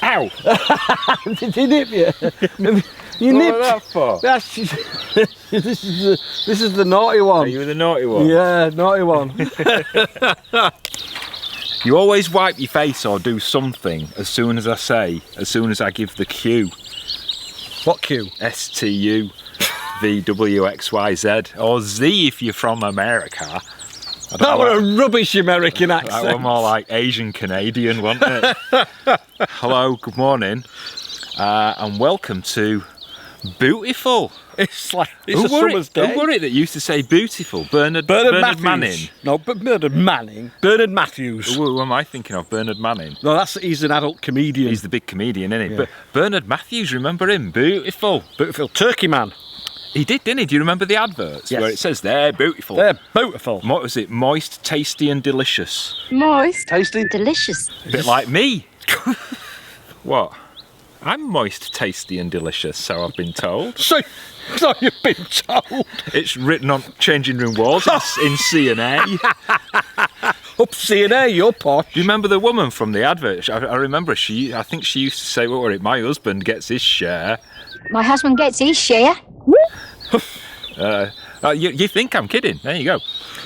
Ow! Did he nip you? You What nipped. was that for? This is the naughty one. Are you the naughty one? Yeah, naughty one. You always wipe your face or do something as soon as I give the cue. What cue? STU, VWXYZ, or Z if you're from America. That was a rubbish American accent. That was more like Asian Canadian, wasn't it? Hello, good morning, and welcome to Beautiful. It's like it's a summer's day. Who were it that used to say beautiful? Bernard Matthews. Manning. No, but Bernard Manning. Bernard Matthews. Who am I thinking of? Bernard Manning. No, he's an adult comedian. He's the big comedian, isn't he? Yeah. But Bernard Matthews, remember him? Beautiful. Beautiful Turkey man. He did, didn't he? Do you remember the adverts Yes. where it says they're beautiful? They're beautiful. What was it? Moist, tasty, and delicious. Moist. Tasty. Delicious. A bit like me. What? I'm moist, tasty, and delicious, so I've been told. So you've been told. It's written on changing room walls in C&A. Up C&A, you're posh. Do you remember the woman from the advert? I remember I think she used to say, what were it? My husband gets his share. My husband gets his share. You think I'm kidding? There you go.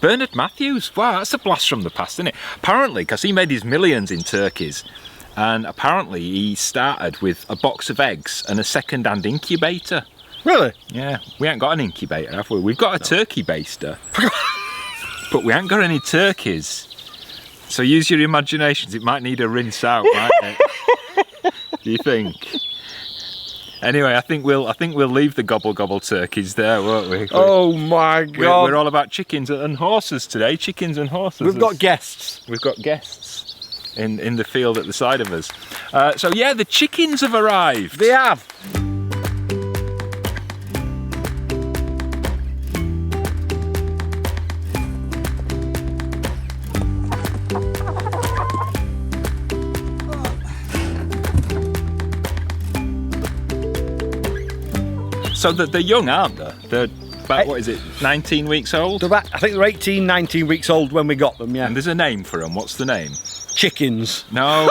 Bernard Matthews. Wow, that's a blast from the past, isn't it? Apparently, because he made his millions in turkeys, and apparently he started with a box of eggs and a second-hand incubator. Really? Yeah, we ain't got an incubator, have we? We've got a turkey baster, but we ain't got any turkeys. So use your imaginations. It might need a rinse out, mightn't it? Do you think? Anyway, I think we'll leave the gobble turkeys there, won't we? Oh my God! We're all about chickens and horses today. Chickens and horses. We've got guests. We've got guests in the field at the side of us. So yeah, the chickens have arrived. They have. So they're young, aren't they? They're about, what is it, 19 weeks old? I think they're 18, 19 weeks old when we got them, yeah. And there's a name for them. What's the name? Chickens. No.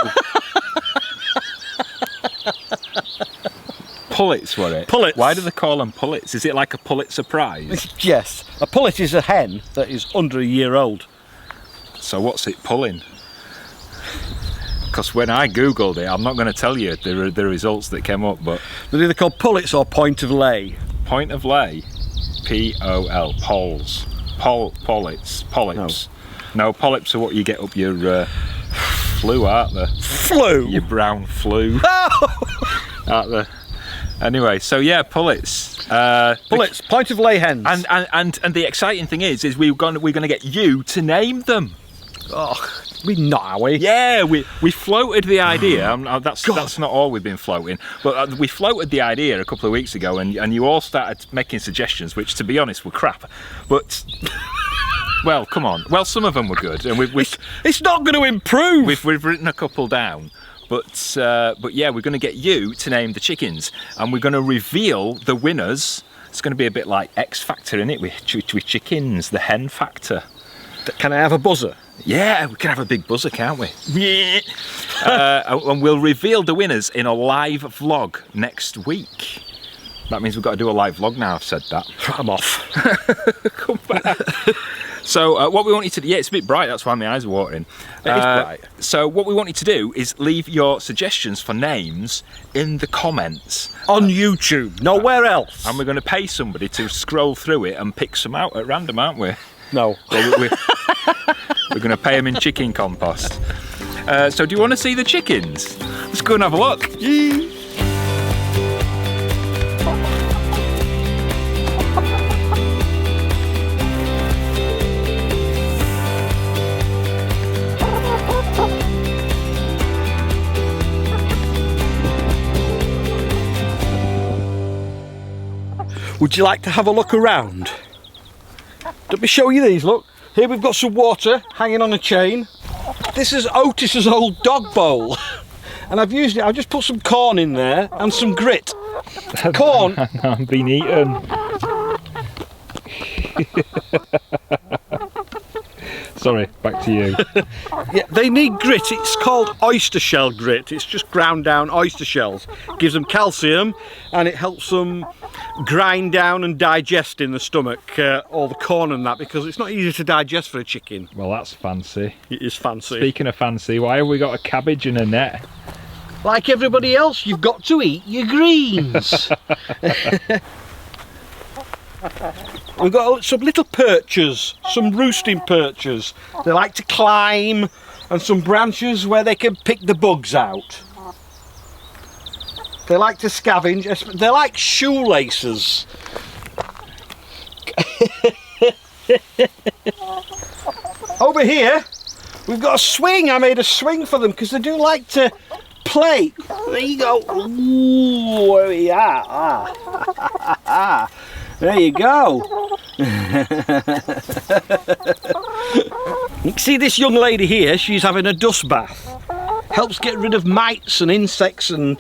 Pullets were it? Pullets. Why do they call them pullets? Is it like a Pulitzer Prize? Yes. A pullet is a hen that is under a year old. So what's it pulling? Because when I googled it, I'm not going to tell you the results that came up, but They're either called pullets or point of lay. point of lay, P-O-L, poles, polyps. No, polyps are what you get up your flu, aren't they? Flu? Your brown flu, aren't they? Anyway, so yeah, pullets. Pullets, point of lay hens. And the exciting thing is we're going to get you to name them. Oh, we not, are we? Yeah, we floated the idea. That's not all we've been floating, but we floated the idea a couple of weeks ago, and you all started making suggestions, which, to be honest, were crap. But well, come on. Well, some of them were good, and It's not going to improve. we've written a couple down. But yeah, we're going to get you to name the chickens, and we're going to reveal the winners. It's going to be a bit like X Factor, innit, with chickens, the hen factor. Can I have a buzzer? Yeah, we can have a big buzzer, can't we? Yeah. And we'll reveal the winners in a live vlog next week. That means we've got to do a live vlog now, I've said that. I'm off. Come back. So what we want you to do, yeah, it's a bit bright, that's why my eyes are watering. It is bright. So what we want you to do is leave your suggestions for names in the comments. On YouTube, nowhere else. And we're going to pay somebody to scroll through it and pick some out at random, aren't we? No. We're going to pay them in chicken compost. So do you want to see the chickens? Let's go and have a look. Would you like to have a look around? Let me show you these, look. Here we've got some water hanging on a chain. This is Otis's old dog bowl. And I've just put some corn in there and some grit. Corn. I've been Sorry, back to you. Yeah, they need grit. It's called oyster shell grit. It's just ground down oyster shells. Gives them calcium and it helps them grind down and digest in the stomach all the corn and that, because it's not easy to digest for a chicken. Well, that's fancy. It is fancy. Speaking of fancy, why have we got a cabbage in a net? Like everybody else, you've got to eat your greens. We've got some little perchers, some roosting perchers. They like to climb, and some branches where they can pick the bugs out. They like to scavenge. They're like shoelaces. Over here, we've got a swing. I made a swing for them because they do like to play. There you go. Ooh, yeah. There you go. You can see this young lady here, she's having a dust bath. Helps get rid of mites and insects and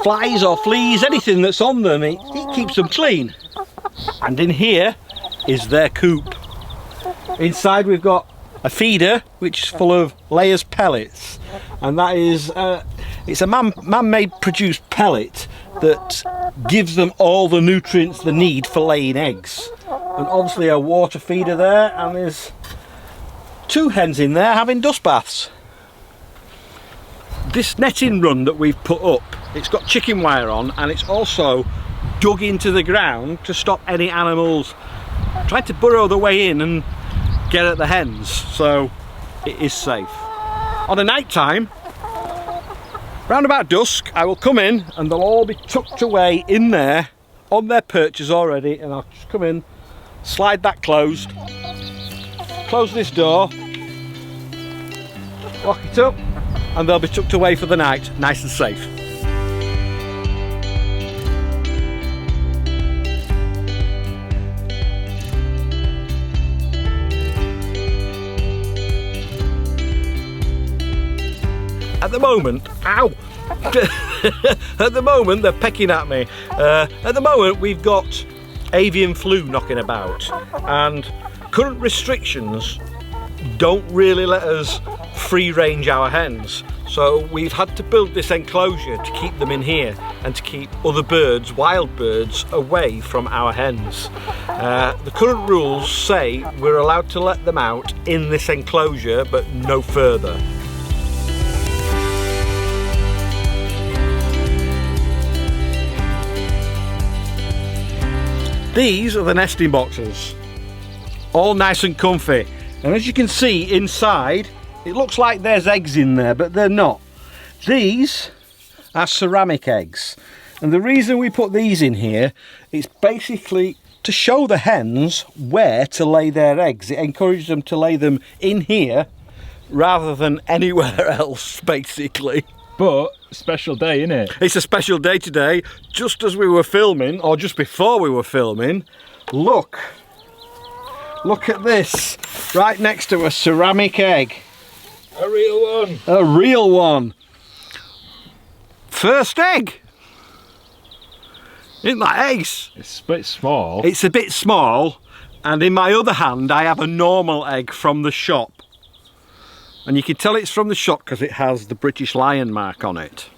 flies or fleas, anything that's on them. It keeps them clean. And in here is their coop. Inside we've got a feeder which is full of layers pellets, and that is it's a man-made produced pellet that gives them all the nutrients they need for laying eggs. And obviously a water feeder there, and there's 2 hens in there having dust baths. This netting run that we've put up, it's got chicken wire on, and it's also dug into the ground to stop any animals trying to burrow their way in and get at the hens, so it is safe. On a night time, round about dusk, I will come in and they'll all be tucked away in there on their perches already, and I'll just come in, slide that closed, close this door, lock it up, and they'll be tucked away for the night, nice and safe. At the moment, ow! At the moment they're pecking at me. At the moment we've got avian flu knocking about, and current restrictions don't really let us free range our hens. So we've had to build this enclosure to keep them in here and to keep other birds, wild birds, away from our hens. The current rules say we're allowed to let them out in this enclosure, but no further. These are the nesting boxes, all nice and comfy, and as you can see inside, it looks like there's eggs in there, but they're not. These are ceramic eggs, and the reason we put these in here is basically to show the hens where to lay their eggs. It encourages them to lay them in here rather than anywhere else, basically. But special day, isn't it? It's a special day today. Just as we were filming, or just before we were filming, look at this, right next to a ceramic egg. A real one. A real one. First egg. Isn't that ace? It's a bit small. It's a bit small, and in my other hand I have a normal egg from the shop. And you can tell it's from the shop because it has the British Lion mark on it.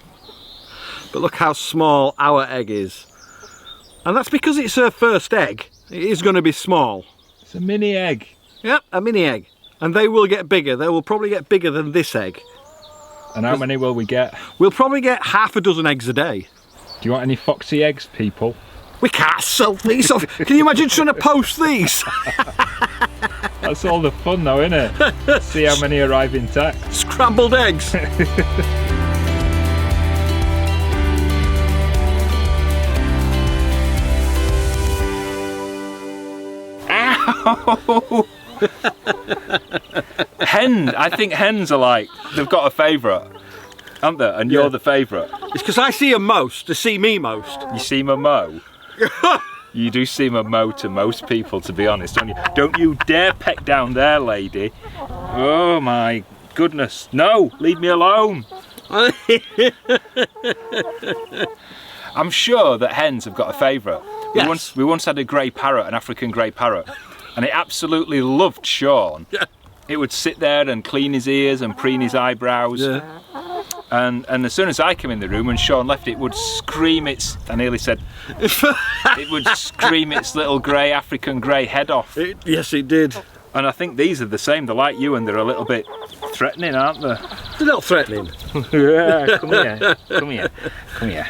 But look how small our egg is. And that's because it's her first egg. It is going to be small. It's a mini egg. Yep, a mini egg. And they will get bigger. They will probably get bigger than this egg. And how many will we get? We'll probably get half a dozen eggs a day. Do you want any foxy eggs, people? We can't sell these off. Can you imagine trying to post these? That's all the fun though, isn't it? See how many arrive intact. Scrambled eggs. Ow! I think hens are like, they've got a favourite, aren't they? And you're the favourite. It's because I see them most, to see me most. You seem a mo. You do seem a mo to most people, to be honest, don't you? Don't you dare peck down there, lady. Oh my goodness. No, leave me alone. I'm sure that hens have got a favourite. Yes. We once had a grey parrot, an African grey parrot, and it absolutely loved Shaun. it would sit there and clean his ears and preen his eyebrows. Yeah. And as soon as I came in the room and Shaun left, it would scream its, I nearly said, it would scream its little grey, African grey head off. Yes, it did. And I think these are the same, they're like you and they're a little bit threatening, aren't they? They're not threatening. Yeah, come here, come here, come here.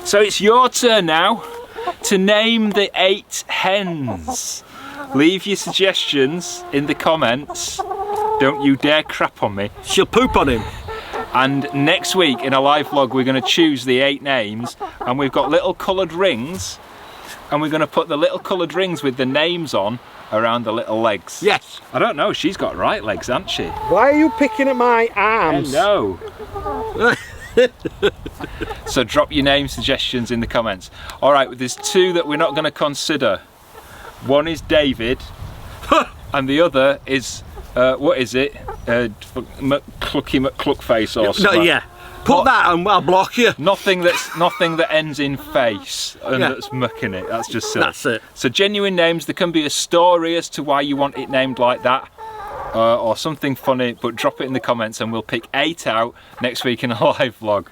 So it's your turn now to name the 8 hens. Leave your suggestions in the comments. Don't you dare crap on me. She'll poop on him. And next week in a live vlog we're going to choose the 8 names, and we've got little coloured rings, and we're going to put the little coloured rings with the names on around the little legs. Yes. I don't know, she's got right legs, hasn't she? Why are you picking at my arms? No. So drop your name suggestions in the comments. Alright, there's 2 that we're not going to consider. One is David and the other is what is it? Clucky McCluckface or something. No, yeah. Put that and I'll block you. Nothing that ends in face and that's mucking it. That's just silly. That's it. So genuine names. There can be a story as to why you want it named like that, or something funny. But drop it in the comments and we'll pick 8 out next week in a live vlog.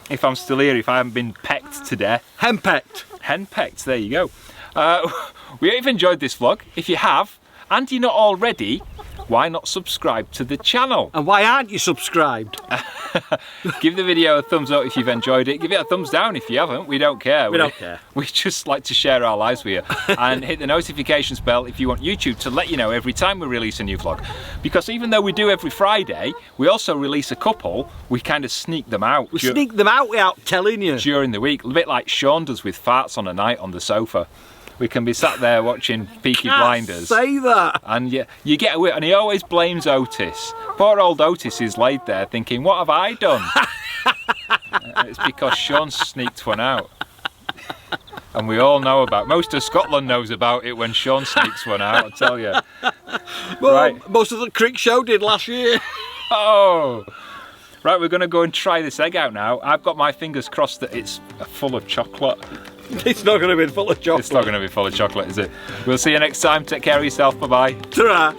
If I'm still here, if I haven't been pecked to death. Henpecked. Henpecked. There you go. We hope you've enjoyed this vlog. If you have, and you're not already, why not subscribe to the channel? And why aren't you subscribed? Give the video a thumbs up if you've enjoyed it. Give it a thumbs down if you haven't. We don't care. We don't care. We just like to share our lives with you. And hit the notifications bell if you want YouTube to let you know every time we release a new vlog. Because even though we do every Friday, we also release a couple. We kind of sneak them out. We sneak them out without telling you. During the week. A bit like Shaun does with farts on a night on the sofa. We can be sat there watching Peaky Blinders. Say that. And you get away, and he always blames Otis. Poor old Otis is laid there thinking, what have I done? It's because Shaun sneaked one out. And we all know about, most of Scotland knows about it when Shaun sneaks one out, I tell you. Well, right. Most of the Crick Show did last year. Oh. Right, we're going to go and try this egg out now. I've got my fingers crossed that it's full of chocolate. It's not going to be full of chocolate. It's not going to be full of chocolate, is it? We'll see you next time. Take care of yourself. Bye-bye. Ta-ra.